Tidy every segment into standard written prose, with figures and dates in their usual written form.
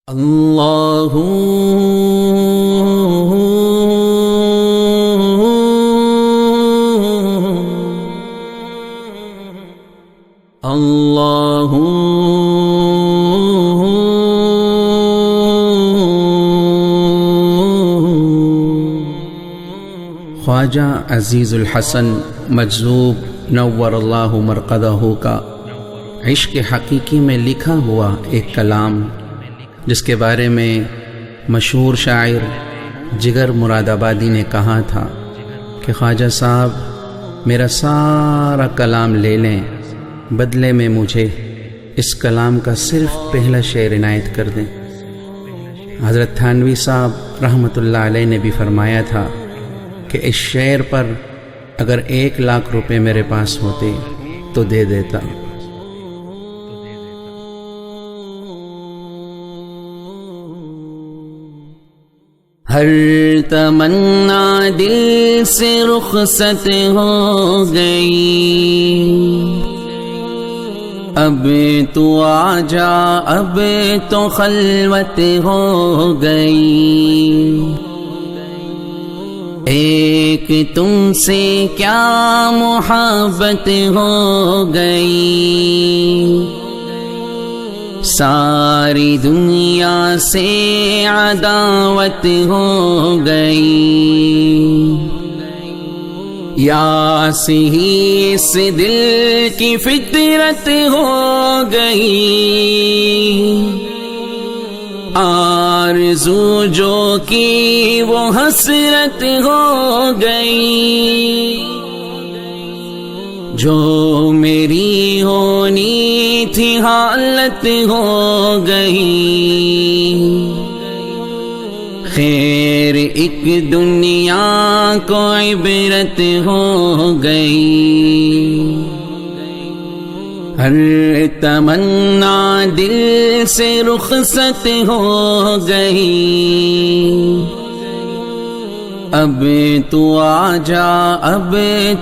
اللہ اللہ خواجہ عزیز الحسن مجذوب نور اللہ مرقدہ کا عشق حقیقی میں لکھا ہوا ایک کلام، جس کے بارے میں مشہور شاعر جگر مراد آبادی نے کہا تھا کہ خواجہ صاحب میرا سارا کلام لے لیں، بدلے میں مجھے اس کلام کا صرف پہلا شعر عنایت کر دیں۔ حضرت تھانوی صاحب رحمۃ اللہ علیہ نے بھی فرمایا تھا کہ اس شعر پر اگر 1,00,000 روپے میرے پاس ہوتے تو دے دیتا۔ ہر تمنا دل سے رخصت ہو گئی، اب تو آ جا، اب تو خلوت ہو گئی، ایک تم سے کیا محبت ہو گئی، ساری دنیا سے عداوت ہو گئی، یا ہی اس دل کی فطرت ہو گئی، آرزو جو کی وہ حسرت ہو گئی، جو میری ہونی تھی حالت ہو گئی، خیر ایک دنیا کو عبرت ہو گئی، ہر تمنا دل سے رخصت ہو گئی، اب تو آ جا، اب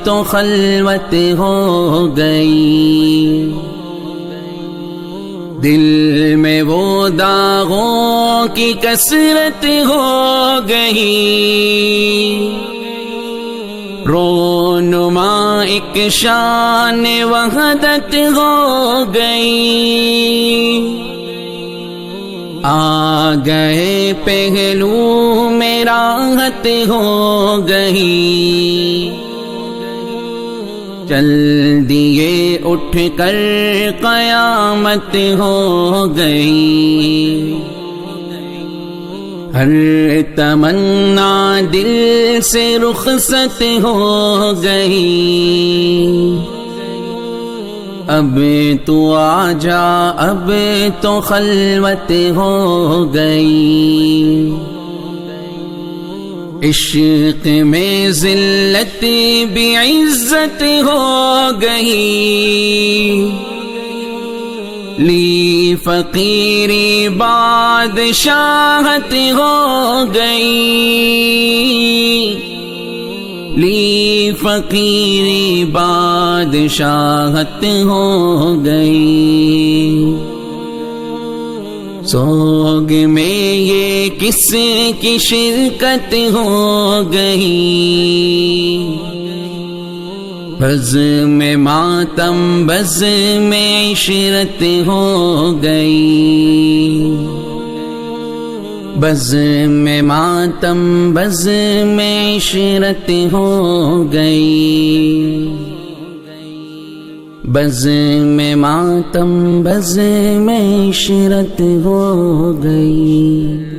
تو خلوت ہو گئی، دل میں وہ داغوں کی کثرت ہو گئی، رونما ایک شان وحدت ہو گئی، آ گئے پہلو میں راحت ہو گئی، چل دیے اٹھ کر قیامت ہو گئی، ہر تمنا دل سے رخصت ہو گئی، اب تو آ جا، اب تو خلوت ہو گئی، عشق میں ذلت بھی عزت ہو گئی، لی فقیری بادشاہت ہو گئی، لی فقیری بادشاہت ہو گئی، سوگ میں یہ کس کی شرکت ہو گئی، بز میں ماتم بز میں عشرت ہو گئی، بز میں ماتم بز میں عشرت ہو گئی، بز میں ماتم بز میں عشرت ہو گئی۔